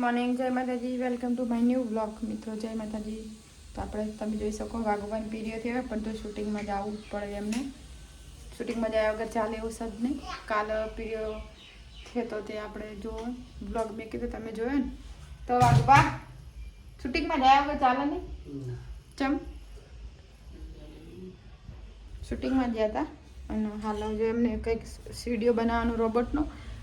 Morning, જય માતાજી. Welcome to my new vlog. મિત્રો જય માતાજી. તો આપણે તમે જોઈ શકો વાગવાન પીરિયડ થયો પણ તો શૂટિંગમાં જવું પડે એમને. શૂટિંગમાં જાય વગર ચાલે એવું સજ નહીં. કાલ પીરિયડ થયો તો તે આપણે જો વ્લોગ મેં કીધું તમે જોયો ને તો વાગવા શૂટિંગમાં જાય વગર ચાલે નહીં. ચમ શૂટિંગમાં ગયા હતા અને હાલ જો એમને કંઈક વિડીયો બનાવવાનો રોબોટનો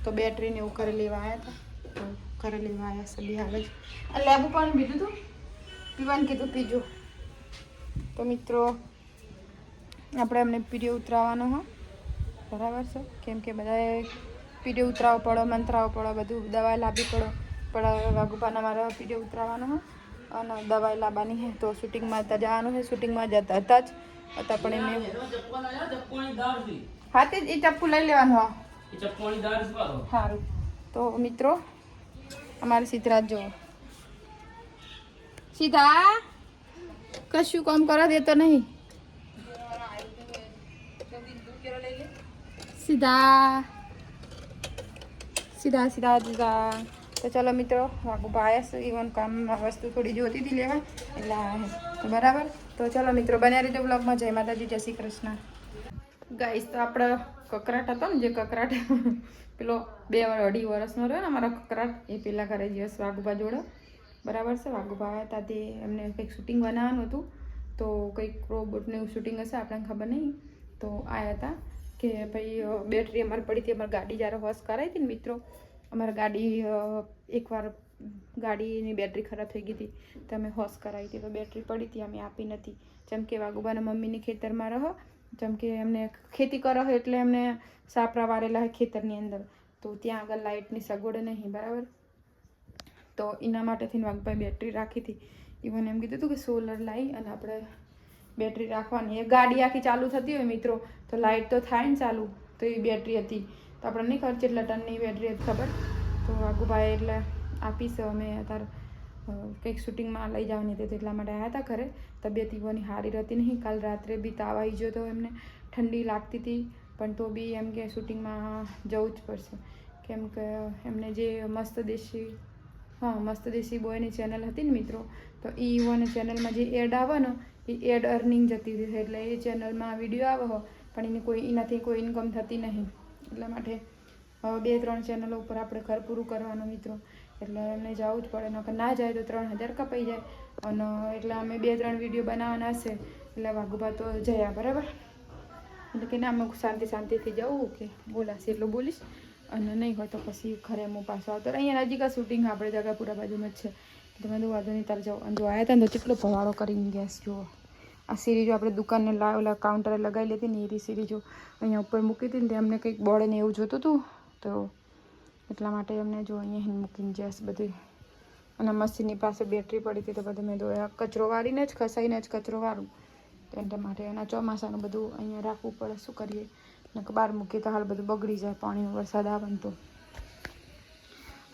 તો બેટરીને એવું કરી લેવા આવ્યા હતા. તો કરી લેવા આવ્યા સબી હાલ જ આ લેબુ પાણી પીધું હતું, પીવાનું કીધું પીજો. તો મિત્રો આપણે એમને પીડિયો ઉતરાવવાનો હોય બરાબર છે, કેમ કે બધાએ પીડિયો ઉતરાવવો પડો, મંત્રાવવો પડો, બધું દવાઈ લાવવી પડો. પણ વાઘુપાના મારા પીડિયો ઉતરાવવાનો હોય અને દવાઈ લાવવાની હોય તો શૂટિંગમાં હતા જવાનું છે. શૂટિંગમાં જતા હતા જ હતા પણ એમને હા તે જ એ ચપ્પુ લઈ લેવાનું હા સારું. તો મિત્રો અમારે સિદ્ધરાજ જો સીધા કશું કામ કરવા દેતો નહીં. સીધા સીધા સીધા સીધા. તો ચલો મિત્રો વાગુ પાયસ ઇવન કામ વસ્તુ થોડી જોતી હતી લેવા એટલે તો બરાબર. તો ચલો મિત્રો બન્યા રીતે બ્લોગમાં. જય માતાજી, જય શ્રી કૃષ્ણ. ગાઈસ તો આપણો કકરાટ હતો ને જે કકરાટ પેલો 2-2.5 વર્ષનો રહ્યો ને અમારો કકરાટ એ પેલા ઘરે દિવસ વાઘુભા જોડે બરાબર છે. વાઘુભા આવ્યા હતા તે એમને કંઈક શૂટિંગ બનાવવાનું હતું તો કંઈક રોબોટને એવું શૂટિંગ હશે આપણને ખબર નહીં. તો આવ્યા હતા કે ભાઈ બેટરી અમારે પડી હતી. અમારી ગાડી જ્યારે વોશ કરાવી હતી ને મિત્રો, અમારી ગાડી એકવાર ગાડીની બેટરી ખરાબ થઈ ગઈ હતી તો અમે વોશ કરાવી હતી તો બેટરી પડી હતી, અમે આપી નથી. જેમ કે વાઘુબાના મમ્મીની ખેતરમાં રહો, જેમ કે એમને ખેતી કરો એટલે એમને સાપરા વારેલા હોય ખેતરની અંદર, તો ત્યાં આગળ લાઇટની સગવડ નહીં બરાબર. તો એના માટેથી વાઘભાઈ બેટરી રાખી હતી. ઇવન એમ કીધું હતું કે સોલર લાવી અને આપણે બેટરી રાખવાની. એ ગાડી આખી ચાલુ થતી હોય મિત્રો તો લાઇટ તો થાય ને ચાલુ, તો એ બેટરી હતી. તો આપણે નહીં ખબર કેટલા ટનની બેટરી હતી ખબર. તો વાઘુભાઈ એટલે આપીશ અમે અત્યારે કંઈક શૂટિંગમાં લઈ જવાની હતી એટલા માટે આવ્યા હતા ઘરે. તબિયત ઈવોની સારી રહેતી નહીં. કાલ રાત્રે બી તાવ આવી ગયો તો એમને ઠંડી લાગતી હતી પણ તો બી એમ કે શૂટિંગમાં જવું જ પડશે કેમ કે એમને જે મસ્ત દેશી બોયની ચેનલ હતી ને મિત્રો, તો એ ઈવોની ચેનલમાં જે એડ આવે ને એ એડ અર્નિંગ જતી હતી એટલે એ ચેનલમાં વિડીયો આવે પણ એનાથી કોઈ ઇન્કમ થતી નહીં. એટલા માટે 2-3 ચેનલો ઉપર આપણે ઘર પૂરું કરવાનું મિત્રો, એટલે એમને જવું જ પડે. નકર ના જાય તો 3000 કપાઈ જાય. અને એટલે અમે 2-3 વિડીયો બનાવવાના હશે એટલે વાઘુભા તો જયા બરાબર. એટલે કે ના અમે શાંતિથી જવું કે બોલાશે એટલું બોલીશ અને નહીં હોય તો પછી ઘરે હું પાછો આવતો. અહીંયા નજીક આ શૂટિંગ આપણે જગાપુરા બાજુમાં જ છે. તમે તો વાંધો નહીં તાર જાઓ. અને જો આવ્યા હતા ને તો કેટલો ભવાડો કરીને ગેસ જુઓ. આ સિરીજો આપણે દુકાનને ઓલા કાઉન્ટરે લગાવી લેતી ને એ સિરીજો અહીંયા ઉપર મૂકી હતી ને તે અમને કંઈક બોર્ડ ને એવું જોતું હતું તો એટલા માટે અમને જો અહીંયા મૂકીને ગેસ બધી અને મશીનની પાસે બેટરી પડી હતી તો બધું મેં દોયા કચરો વાળીને જ ખસાઈને જ કચરો વાળું તો એટલા માટે એના ચોમાસાનું બધું અહીંયા રાખવું પડે. શું કરીએ ને બહાર મૂકીએ તો હાલ બધું બગડી જાય પાણીનો વરસાદ આવે ને તો.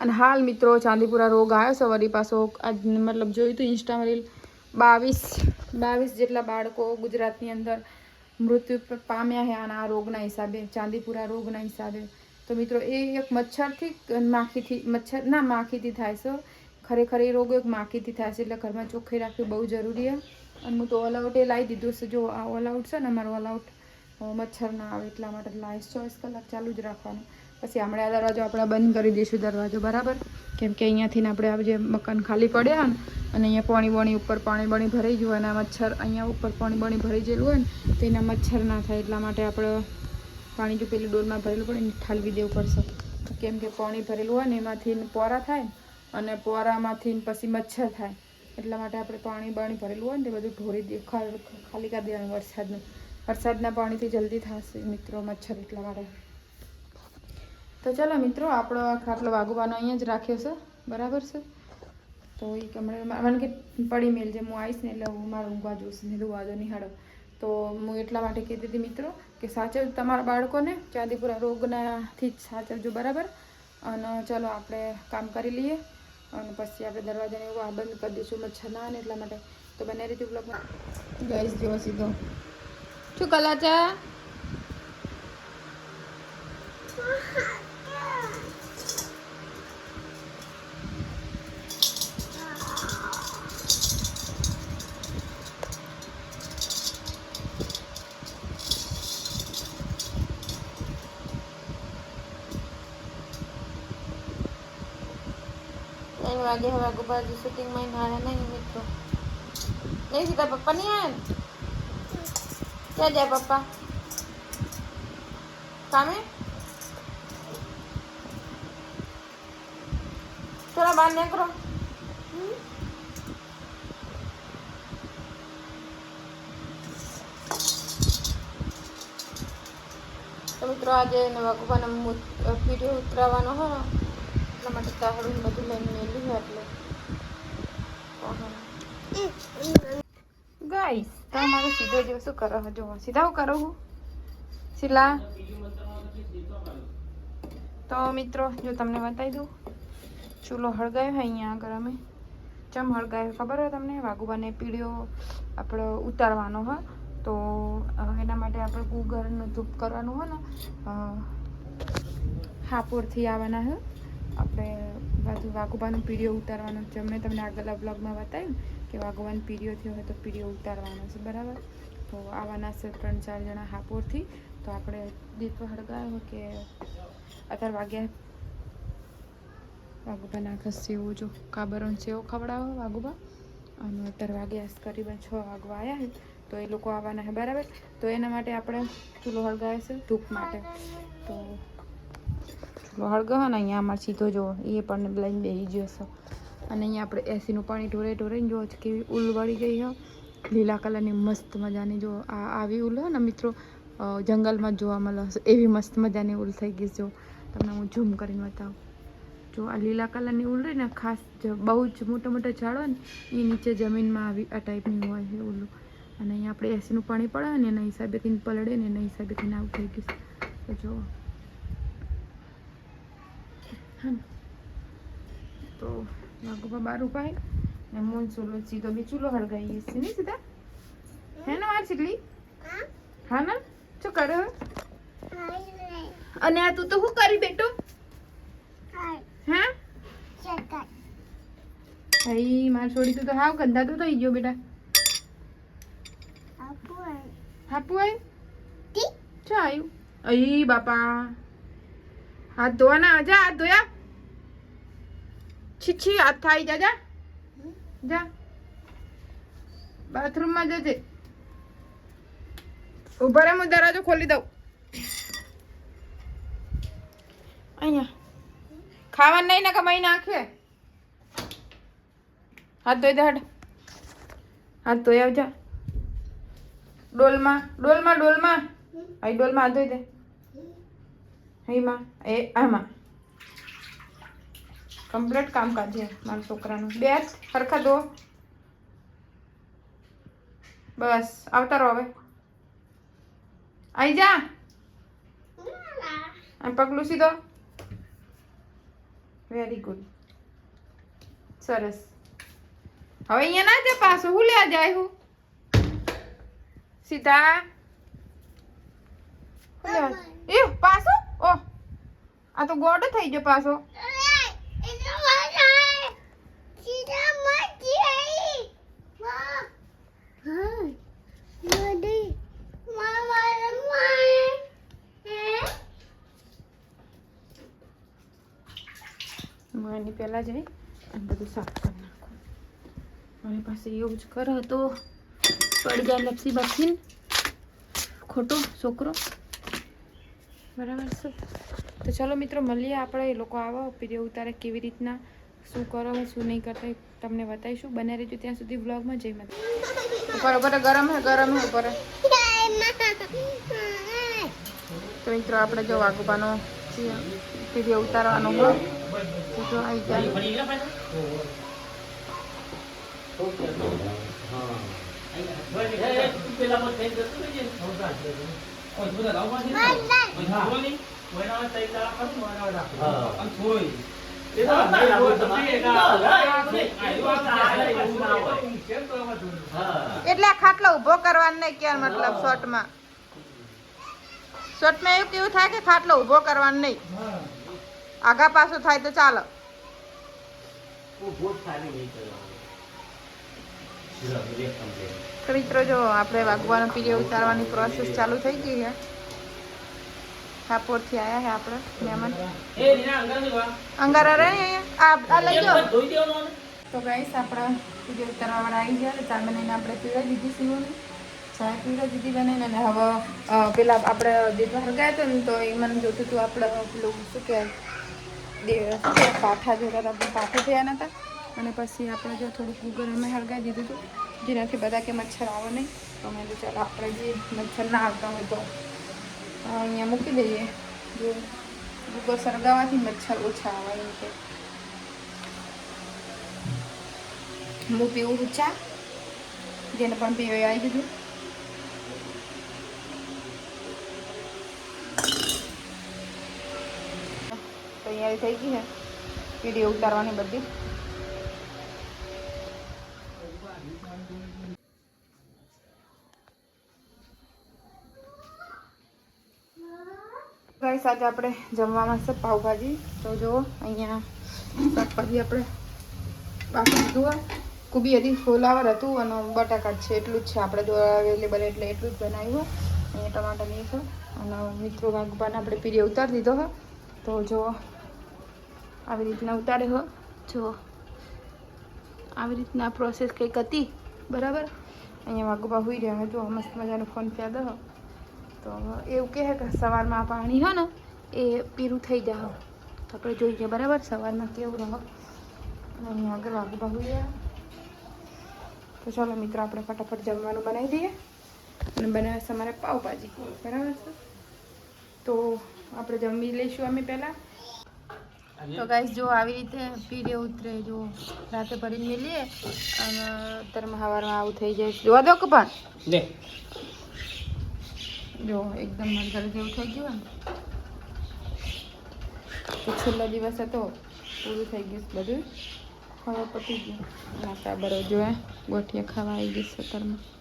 અને હાલ મિત્રો ચાંદીપુરા રોગ આવ્યો છે વળી પાછો. આજ મતલબ જોયું હતું ઇન્સ્ટામાં રીલ 22 જેટલા બાળકો ગુજરાતની અંદર મૃત્યુ પામ્યા છે આના રોગના હિસાબે, ચાંદીપુરા રોગના હિસાબે. તો મિત્રો એ એક માખીથી થાય છે. ખરેખર એ રોગ એક માખીથી થાય છે એટલે ઘરમાં ચોખ્ખાઈ રાખવી બહુ જરૂરી છે. અને હું તો ઓલ આઉટ એ લાવી દીધું છે. જો આ ઓલ આઉટ છે ને અમારું ઓલ આઉટ મચ્છર ના આવે એટલા માટે લાઈસ 24 કલાક ચાલુ જ રાખવાનું. પછી આપણે આ દરવાજો આપણે બંધ કરી દઈશું દરવાજો બરાબર, કેમ કે અહીંયાથી આપણે આ જે મકાન ખાલી પડ્યા ને અને અહીંયા પાણી ઉપર પાણી ભરાઈ ગયું અને મચ્છર અહીંયા ઉપર પાણી ભરાઈ ગયેલું હોય ને તો એના મચ્છર ના થાય એટલા માટે આપણે પાણી જો પેલી ડોલમાં ભરેલું પડે ને ઠાલવી દેવું પડશે. કેમ કે પાણી ભરેલું હોય ને એમાંથી પોરા થાય અને પોરામાંથી પછી મચ્છર થાય એટલા માટે આપણે પાણી ભરેલું હોય ને તે બધું ઢોરી ખાલી કરી દેવાનું. વરસાદના પાણીથી જલ્દી થશે મિત્રો મચ્છર એટલા માટે. તો ચાલો મિત્રો આપણો ખાટલો વાઘુબાનો અહીંયા જ રાખ્યો છે બરાબર છે. તો એ મને કે પડી મેલ જે હું આવીશ ને એટલે હું મારે ઊંઘવા જોઈશ ને વાંધો નહીં હાડો. તો હું એટલા માટે કહેતી હતી મિત્રો કે સાચવ તમારા બાળકોને ચાંદીપુરા રોગનાથી જ સાચવજો બરાબર. અને ચાલો આપણે કામ કરી લઈએ અને પછી આપણે દરવાજાને એવું આ બંધ કરી દઈશું મચ્છર ના આવે એટલા માટે. તો બને રીતે બ્લોગમાં ગાઈસ જેવો સીધો શું કલાચા વાગે હવે વાગુબાજુ શૂટિંગમાં નાણા નહીં મિત્રો નહીં સીધા પપ્પા નહીં આવ્યા ને ક્યાં જાય પપ્પા કામે થોડા બહાર નીકળો તો મિત્રો આજે વાગુબાનો વિડીયો ઉતરાવવાનો હોય એટલા માટે તાહડું બધું લઈને મેળ્યું એટલે ગાઈસ તો મારો સીધો જેવો શું કરો જો સીધા હું કરું હું શીલા તો મિત્રો જો તમને બતાવી દઉં ચૂલો હળગાયો હોય અહીંયા આગળ અમે ચમ હળગાયો ખબર હોય તમને વાગુબાને પીળીઓ આપણો ઉતારવાનો હોય તો એના માટે આપણે ગુગળનું ધૂપ કરવાનું હોય ને હાપોરથી આવવાના હોય આપણે બધું વાગુબાનું પીળીઓ ઉતારવાનું છે મેં તમને આગળના બ્લોગમાં બતાવ્યું કે વાગુબાનો પીળીઓ થયો હોય તો પીળીઓ ઉતારવાનો છે બરાબર તો આવવાના છે 3-4 જણા હાપોરથી તો આપણે દીપ હળગાયો કે અત્યારે વાગ્યા વાગુબાના આખા સેવો જો કાબરોન સેવો ખવડાવો વાગુબા અને અત્યારે વાગ્યા કરીબન 6 વાગવા આવ્યા તો એ લોકો આવવાના છે બરાબર તો એના માટે આપણે ચૂલો હળગાવે છે ધૂપ માટે તો ચૂલો હળગાવો ને અહીંયા અમારે સીધો જો એ પણ લઈને બેસી ગયો છે અને અહીંયા આપણે એસીનું પાણી ઢોરાઈને જો કેવી ઉલ વળી ગઈ હોય લીલા કલરની મસ્ત મજાની જો આ આવી ઉલ હોય ને મિત્રો જંગલમાં જોવા મળે એવી મસ્ત મજાની ઉલ થઈ ગઈ જો તમને હું ઝૂમ કરીને બતાવું જો આ લીલા કલરની ઉલ રહી ને ખાસ બહુ જ મોટા મોટા ઝાડ હોય ને એ નીચે જમીનમાં આવી આ ટાઈપની હોય છે ઉલ્લું અને અહીંયા આપણે એસીનું પાણી પડે ને એના હિસાબેથી પલળે ને એના હિસાબેથી આવું થઈ ગયું તો જો હા તો વાગુબા બાર ઉપાય ને મોન ચૂલો સીધો બી ચૂલો હળગાવીએ છીએ નહીં સીધા હે ને વાર સીટલી હા ને શું કરે અને આ તું તો શું કરી બેટો હા ભાઈ માર છોડી તું તો હાવ ગંધાતું થઈ ગયો બેટા હાપુ આવ્યું શું આવ્યું અઈ બાપા હાથ ધોવા ના જા હાથ ધોયા છીછી હાથ થાય જા જા જા બાથરૂમમાં જજે ઉભા રહે હું દરવાજો ખોલી દઉં અહીંયા ખાવાનું નહીં ને કમાઈ નાખે હાથ ધોઈ દે હટ હાથ ધોઈ આવજા ડોલમાં ડોલમાં ડોલમાં અહીં ડોલમાં હાથ ધોઈ દે અહીંમાં એ આમાં કમ્પ્લીટ કામકાજ છે મારા છોકરાનું બે હાથ સરખા ધો બસ આવતા રહો હવે અહીં જા પગલું સીધો વેરી ગુડ સરસ હવે અહીંયા ના જા પાછો હું લે જાય હું સીધા એ પાછો ઓહ આ તો ગોડો થઈ ગયો પાછો એની પહેલા જઈ અને બધું સાફ કરી નાખું મારી પાસે એવું જ કરે તો પડી જાય લપસી બપસીને ખોટો છોકરો બરાબર છે તો ચલો મિત્રો મળીએ આપણે એ લોકો આવો પીડીઓ ઉતારે કેવી રીતના શું કરો શું નહીં કરતા તમને બતાવીશું બને રહેજો ત્યાં સુધી વ્લોગમાં જઈ મત ઉપર ઉપર ગરમ હે ઉપર તો મિત્રો આપણે જો વાગુબાનો પીડીઓ ઉતારવાનો હોય તો આવી જાય એટલે ખાટલો ઉભો કરવાનો નહીં કે મતલબ શોર્ટમાં એવું કેવું થાય કે ખાટલો ઉભો કરવાનો નહીં આગા પાછો થાય તો ચાલો મિત્રો જો આપણે વાગવાનો પીડીઓ ઉતારવાની પ્રોસેસ ચાલુ થઈ ગઈ છે હાપોરથી આવ્યા છે આપણે મહેમાન અંગારા રહે અહીંયા આ લઈ જાઓ તો ગાઈસ આપણા વિડીયો ઉતારવાવાળા આવી ગયા ચા બનાવીને આપણે પીવા દીધી સીવોને ચા પીવા દીધી બનાવીને અને હવે પેલા આપણે દેવા હરગાયા હતા ને તો એ મને જોતું હતું આપણે પેલું શું કહેવાય પાઠા જોતા હતા પાઠા થયા નતા અને પછી આપણે જો થોડુંક ગુગર અમે હળગાવી દીધું હતું જેનાથી બધા કે મચ્છર આવે નહીં તો મેં તો ચાલો આપણે જે મચ્છર ના આવતા હોય તો અહીંયા મૂકી દઈએ જો ગુગર સળગાવવાથી મચ્છર ઓછા આવે એમ કે હું પીવું ચા જેને પણ પીવે આવી દીધું તૈયારી થઈ ગઈ છે વિડીયો ઉતારવાની બધી ગાઈસ આજે આપણે જમવામાં છે પાવભાજી તો જો અહીંયા શાકભાજી આપણે બાકી દીધું કુબી હતી ફ્લાવર હતું અને બટાકા છે એટલું જ છે આપણે જો અવેલેબલ એટલે એટલું જ બનાવ્યું અહીંયા ટમાટર નહીં છે અને મિત્રો વાઘબાને આપણે પીરી ઉતારી દીધો હોય તો જો આવી રીતના ઉતારે હો જો આવી રીતના પ્રોસેસ કંઈક હતી બરાબર અહીંયા વાઘબા હોઈ રહ્યા જો મસ્ત મજાનો ફોન પ્યાદો હો તો એવું કહે કે સવારમાં પાણી હોય ને એ પીરું થઈ જાય તો આપણે જોઈએ બરાબર સવારમાં કેવું રહો અહીંયા આગળ વાઘબા હોઈ રહ્યા તો ચાલો મિત્રો આપણે ફટાફટ જમવાનું બનાવી દઈએ અને બનાવે છે અમારે પાવભાજી બરાબર છે તો આપણે જમી લઈશું અમે પહેલાં તો ગાઈસ જો આવી રીતે પીરે ઉતરે જો રાતે ભરીને મેલીએ અને અત્યારમાં સવારમાં આવું થઈ જાય જોવા દો કે પણ જો એકદમ મરઘર જેવું થઈ ગયું ને તો છેલ્લો દિવસ હતો પૂરું થઈ ગયું બધું હવે પતી ગયું નાસ્તા બરો જો ગોઠિયા ખાવા આવી ગઈ સતરમાં